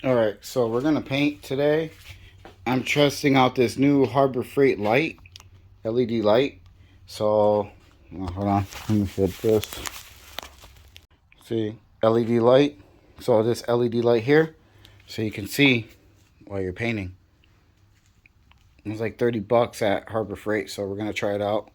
Alright, so we're going to paint today. I'm testing out this new Harbor Freight light, LED light. So, hold on, let me hit this. See, LED light. So this LED light here, so you can see while you're painting. It was like 30 bucks at Harbor Freight, so we're going to try it out.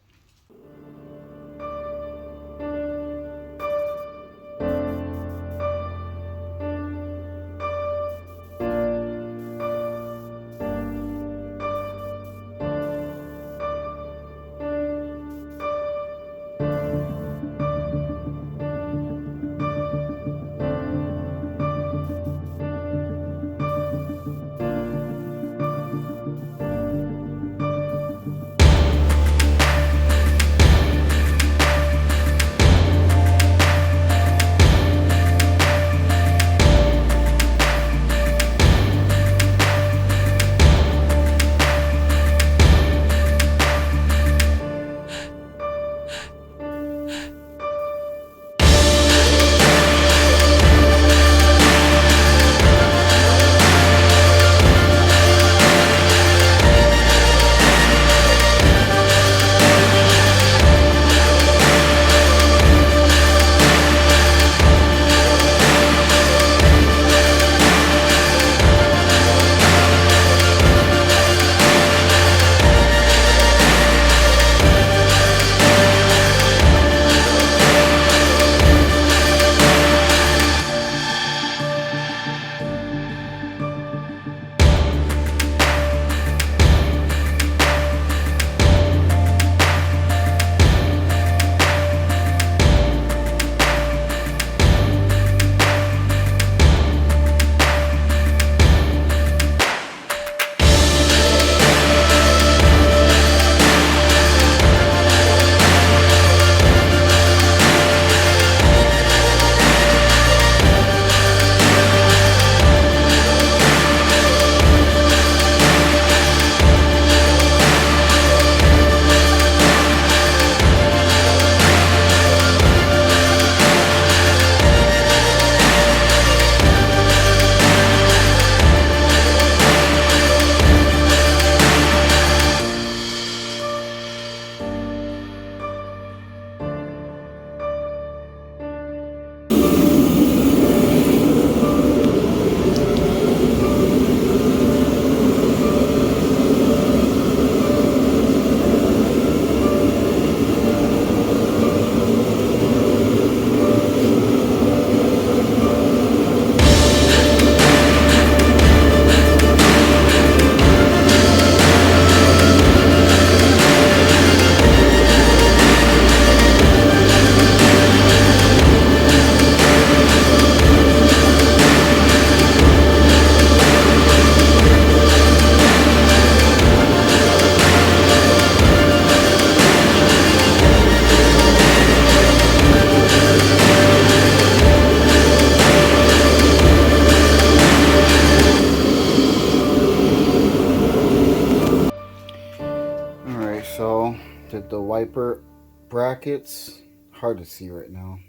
So did the wiper brackets, hard to see right now.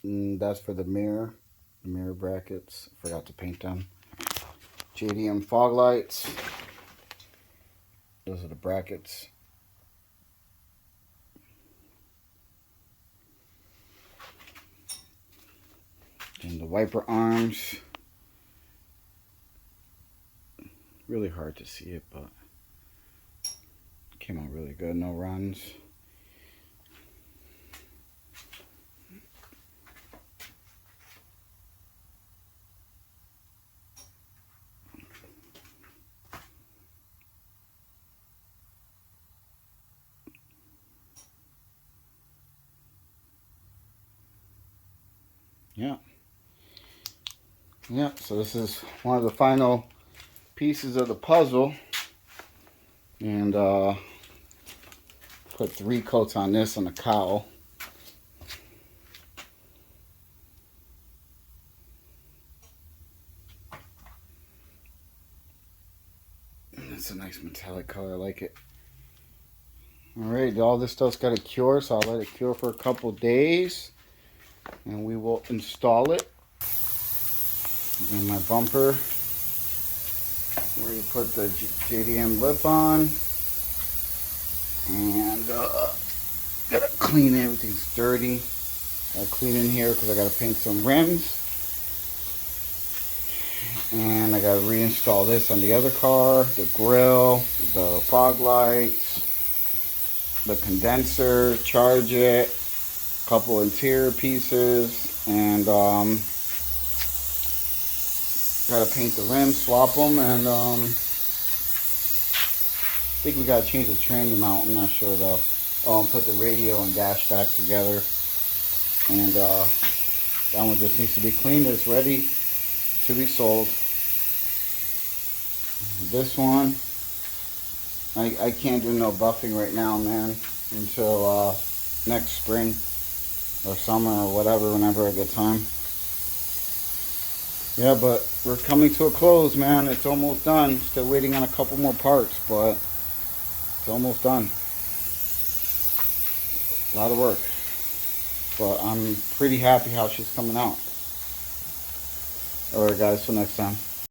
That's for the mirror brackets. Forgot to paint them. JDM fog lights. Those are the brackets. And the wiper arms. Really hard to see it, but came out really good. No runs. Yeah, so this is one of the final pieces of the puzzle. And put 3 coats on this on the Cowell. It's a nice metallic color, I like it. Alright, all this stuff's got to cure, so I'll let it cure for a couple days. And we will install it. And my bumper, where you put the JDM lip on. And gotta clean it. Everything's dirty. Gotta clean in here because I gotta paint some rims. And I gotta reinstall this on the other car, the grill, the fog lights, the condenser, charge it, a couple interior pieces, and gotta paint the rims, swap them, and I think we gotta change the tranny mount. I'm not sure though. Put the radio and dash back together, and that one just needs to be cleaned. It's ready to be sold. This one, I can't do no buffing right now, man, until next spring or summer or whatever, whenever I get time. Yeah, but we're coming to a close, man. It's almost done. Still waiting on a couple more parts, but it's almost done. A lot of work, but I'm pretty happy how she's coming out. Alright guys, till next time.